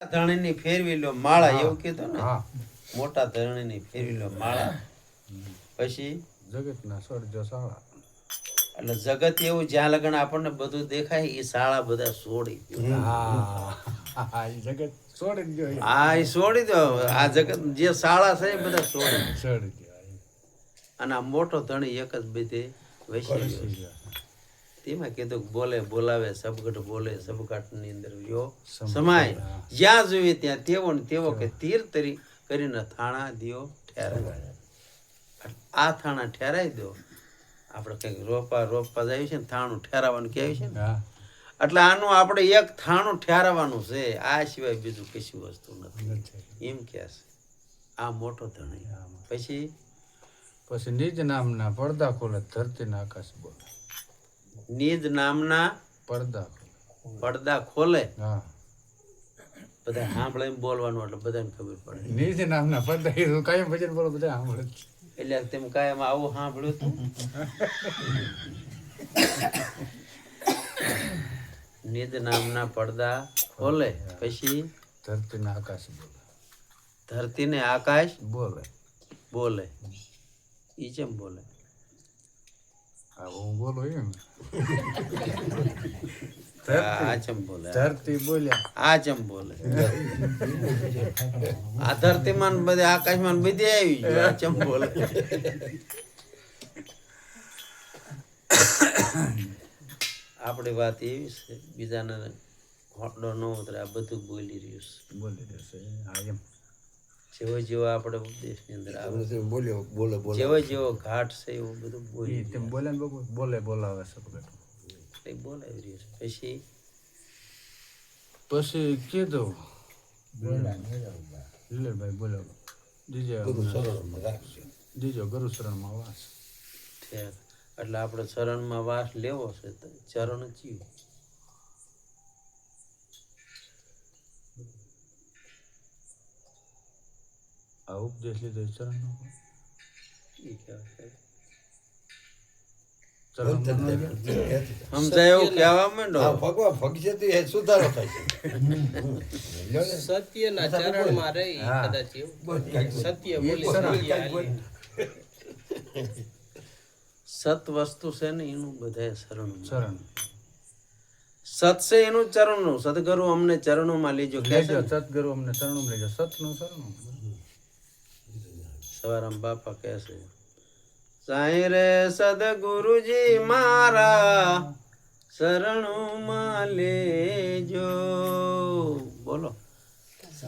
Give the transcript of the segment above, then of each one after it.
ધરણીની ફેરવી લો માળા એવું કીધું ને. મોટા ધરણીની ફેરવી લો માળા. પછી જગતના સર્જો શાળા. એટલે જગત એવું જ્યાં લગન આપણને બધું દેખાય એ શાળા બધા છોડી દો. જગત છોડી દો. હા એ છોડી દો. આ જગત જે શાળા છે એ બધા છોડી દો. અને આ મોટો ધણી એક જ બધે વૈશ્ય તેમાં કીધું બોલે બોલાવે સબગટ બોલે સબગટ ની અંદર યો સમાય જ્યાં જોઈએ ત્યાં તેવો ને તેવો કે તીર તરી કરીને થાણા દિયો ઠેરાય. આ થાણા ઠેરાઈ દો. આપણે કઈક રોપવા જાય છે ને થાણું ઠેરાવાનું કહેવાય છે ને. એટલે આનું આપણે એક થાણું ઠેરાવાનું છે. આ સિવાય બીજું કશું વસ્તુ નથી એમ કે છે આ મોટો ધણી. પછી પછી નિજ નામના પડદા ખોલે ધરતીના આકાશ બોલે. નિજ નામના પડદા ખોલે. બધા સાંભળે એમ બોલવાનું એટલે બધાને ખબર પડે. નિજ નામના પડદા કાયમ ભજન બોલો બધા સાંભળે. એટલે તેમ કાયમ આવું સાંભળ્યું હતું. નિજ નામના પડદા ખોલે. પછી ધરતીના આકાશ બોલે. ધરતીને આકાશ બોલે બોલે. ઈ કેમ બોલે? હું બોલો એમ. આ ચમ બોલે. ધરતી બોલ્યા આ ચમ બોલે. આ ધરતીમાં બધે આકાશમાં બધે આવી ગયું. આ ચમ બોલે. આપણી વાત એવી છે બીજાને હોટલો ન ઉતરે. આ બધું બોલી રહ્યું છે. હા એમ જેવો જેવો આપણે ઉપદેશની અંદર આવે બોલે જેવો જેવો ઘાટ છે એવું બધું બોલી તેમ બોલે ને બાબુ બોલે બોલાવે છે. બોલાવી રહ્યું છે. પછી પછી કીધું લીલભાઈ બોલો દીજો ગુરુ શરણમાં વાસ. એટલે આપણે ચરણમાં વાસ લેવો છે તો ચરણ જીવ. આ ઉપદેશ લીધો ચરણ સમજાય એવું કહેવા માંડો. ભગવાન ભગશે તો એ સુધારો થાય છે. સત્યના ચરણમાં રહી કદાચ સત્ય બોલી. સત વસ્તુ છે ને એનું બધા શરણ. શરણ સત છે એનું ચરણનું. સદગુરુ અમને ચરણોમાં લેજો. સદગુરુ અમને ચરણોમાં લેજો. સતનું શરણું. સવારામ બાપા કહે છે સાંઈ રે સદગુરુજી મારા શરણોમાં લેજો. બોલો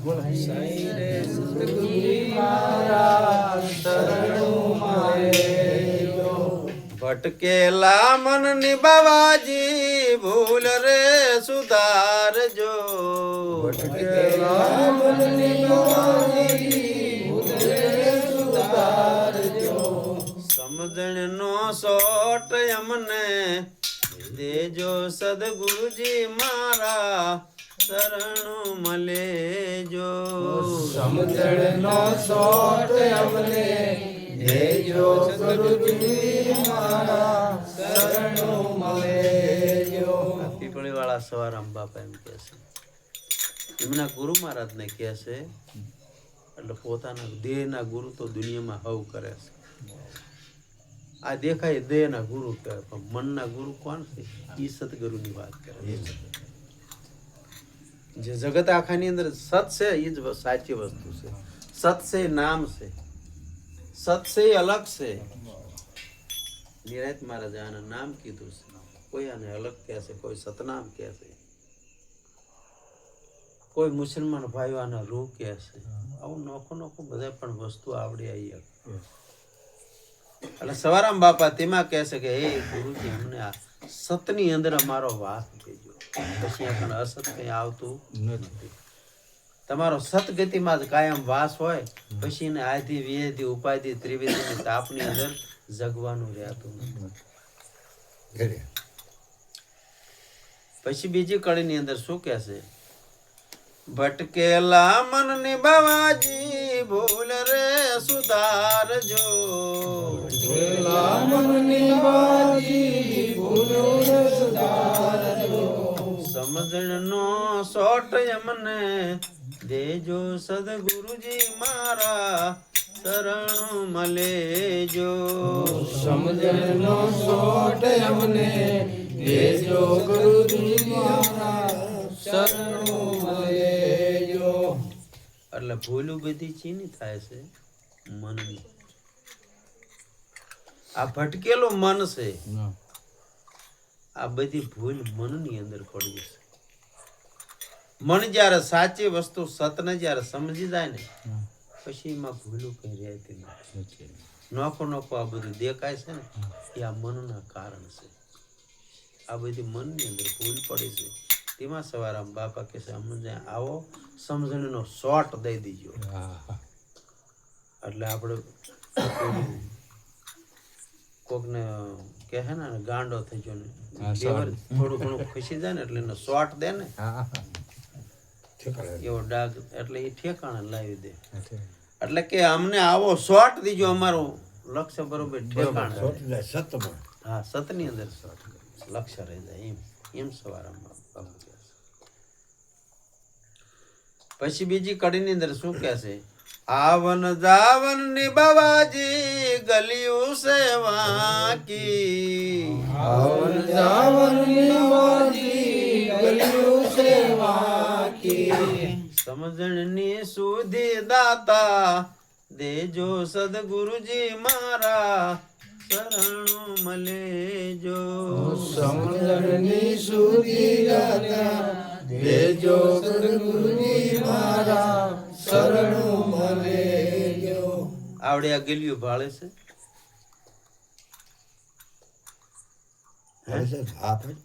બોલો સાંઈ રે સદગુરુજી મારા શરણોમાં લેજો. ભટકેલા મન નિભાવાજી ભૂલ રે સુધારજો. ભટકેલા મન નિભાવાજી સમજણ નો સોટ અમને દેજો સદગુરુજી મારા શરણો મલેજો. સમજણ નો સોટ અમને દેજો સદગુરુજી મારા શરણો મલેજો. પીપળી વાળા સવારામ બાપા એમ કે છે એમના ગુરુ મહારાજ ને કે છે. એટલે પોતાના દેહના ગુરુ તો દુનિયામાં હવ કરે છે. આ દેખાય દેહના ગુરુ કહેવાય પણ મનના ગુરુ કોણ છે? ઈ સદગુરુની વાત કરે. જે જગત આખાની અંદર સત છે એ જ સાચી વસ્તુ છે. સત છે નામ છે. સત છે એ અલગ છે. નિરાત મહારાજ આને નામ કીધું છે. કોઈ આને અલગ કહે છે, કોઈ સતનામ કહે છે, કોઈ મુસલમાન ભાઈઓ આના રૂ કહે છે. આવું નોખું નોખું બધા પણ વસ્તુ આવડી આવી. એટલે સવારામ બાપા તેમાં કહે છે કે હે ગુરુજી અમને આ સતની અંદર અમારો વાસ દેજો. પછી આપણને અસત કઈ આવતું નથી. તમારો સતગતિમાં જ કાયમ વાસ હોય. પછી એને આધિ વિધિ ઉપાધિ ત્રિવિધિ તાપની અંદર જગવાનું રહેતું નથી. પછી બીજી કડીની અંદર શું કહે છે? ભટકેલા મન નિભાવાજી ભૂલ રે સુધારજો. ભટકેલા મન નિભાવાજી ભૂલ રે સુધારજો. સમજણ નો સોટ અમને દેજો સદગુરુજી મારા શરણું મલેજો. સમજણનો સોટ અમને દેજો ગુરુજી મારા શરણું મળેજો. એટલે ભૂલું બધી ચીની થાય છે મનની. આ ભટકેલું મન છે, ના. આ બધી ભૂલ મનની અંદર પડી છે. મન જ્યારે સાચી વસ્તુ સતને જ્યારે સમજી જાય ને ના. પછી એમાં ભૂલું કઈ રહેતી નથી. સાચી. નોખો નોખો આ બધું દેખાય છે ને એ આ મનના કારણ છે. આ બધી મનની અંદર ભૂલ પડી છે. તેમાં સવારામ બાપા કહે છે અમને આવો સમજણનો શોર્ટ દઈ દીજો. હા. એટલે આપણે કોકને કહે ને ગાંડો થઈ ગયો ને હા, લેવર થોડું ઘણું ખુશી જાય ને એટલે એનો શોર્ટ દે ને હા. એવો ડાઘ એટલે એ ઠેકાણે લાવી દે. સાચી. એટલે કે અમને આવો શોર્ટ દીજો, અમારું લક્ષ્ય બરોબર ઠેકાણે રહે. સતમાં હા, સતની અંદર શોર્ટ લક્ષ્ય રહી જાય એમ સવારમાં બાપુ કહે છે. પછી બીજી કડીની અંદર શું કહે છે? આવન જાવન ની બાવાજી ગલિયું છે વાંકી, આવન જાવન નિવાજી ગલિયું છે વાકી. સમજણની સુધી દાતા દેજો સદગુરુજી મારા શરણું મલેજો. સમજણની સુધી દાતા દેજો સદગુરુજી મારા શરણું મળેજો. આવડે આ ગલિયું ભાળે છે. હા પણ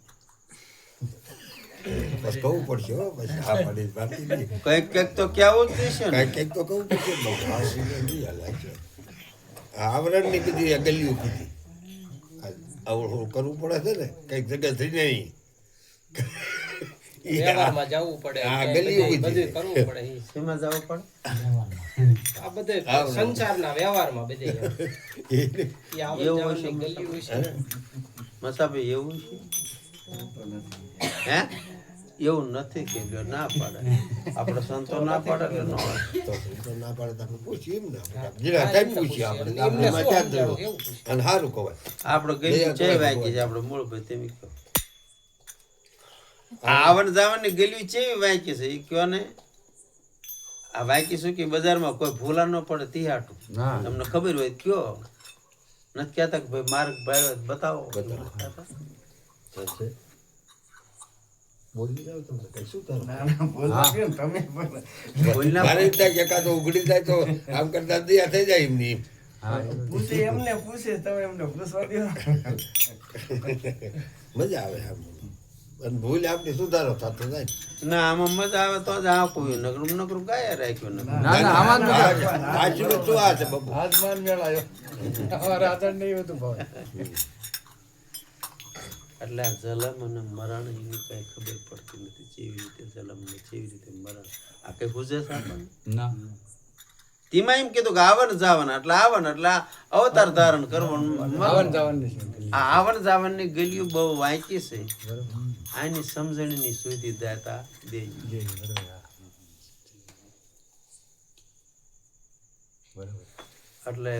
બસ કહવું પડશે હો. પછી હા પાડી વાતી નહીં. કઈક કઈક તો કેવું જ દેશે ને. કંઈક તો કહવું પડશે. બહુ ખાસ નહીં હાલે છે. આવરણની બધી આ ગલીઓ કીધી. આવું કરવું પડે છે ને કંઈક જગ્યા થઈ નહીં. વ્યવહારમાં જવું પડે, આ કે ગલીઓ બધે બધી. કરવું પડે. શેમાં જવું પડે? આ બધે સંસારના વ્યવહારમાં બધે એ આવન એવું જાવનની હશે ગલીઓ છે. મસાભાઈ એવું છે? હે એવું નથી કે જો ના પાડે. આપણે સંતો ના પાડે એટલે ન હોય. તો ના પાડે તો આપણે પૂછીએ એમ ને આપણે. જીરા કઈ પૂછીએ આપણે આપણે એમાં ક્યાં જવું? અને સારું કહેવાય. આપણે ગલી છે વાંકી છે આપણે મૂળ ભાઈ તેમ કહો. આવન જાવનની ગલી ચેવી વાંકી છે એ કયો ને. આ વાંકી શું કે બજારમાં કોઈ ભૂલા ન પડે તી હાટું ના. તમને ખબર હોય તો કયો. નથી કહેતા કે ભાઈ માર્ગ ભાઈ બતાવો. બોલી જાવ તમે કઈ શું કરો? બોલના મારે એમ થાય કે એકાદો ઉઘડી જાય તો આમ કરતા દયા થઈ જાય એમની. હા. મજા આવે આમ. અને ભૂલ આપણી સુધારો થતો જાય. ના આમાં મજા આવે તો જ આખું નકરું નકરું ગાયા રાખ્યું ને. ના ના આમાં જ મજા. પાછું શું આ છે બાબુ? આસમાન મેળાયો. અમારા આદરણ નહીં હતું ભાવ. એટલે આ જલમ અને મરણ એની કઈ ખબર પડતી નથી. કેવી રીતે જલમ ને કેવી રીતે મરણ આ કઈ પૂછે છે આપણને? ના. તેમાં એમ કીધું કે આવન જાવન એટલે આવન એટલે આ અવતાર ધારણ કરવાનું આવન જાવનની છે. આ આવન જાવન ની ગલિયું બહુ વાંચી છે. બરોબર. આની સમજણની સુધી દાતા દેજો. જી, બરોબર. હા. બરોબર. એટલે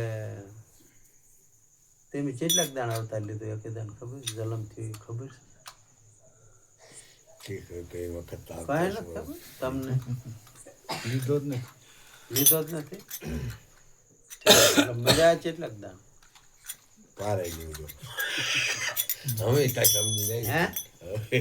તમે કેટલાક દાણ અવતાર લીધો એક દાણ ખબર છે? જલમ થયું એ ખબર છે? ઠીક છે, કઈ વખત કઈ આવતા નથી ખબર તમને? લીધો જ નથી. લીધો જ નથી. એટલે મજા આવે કેટલાક દાણ. પારે ગયું જો. હવે કાંઈ સમજી હે નહીં. હવે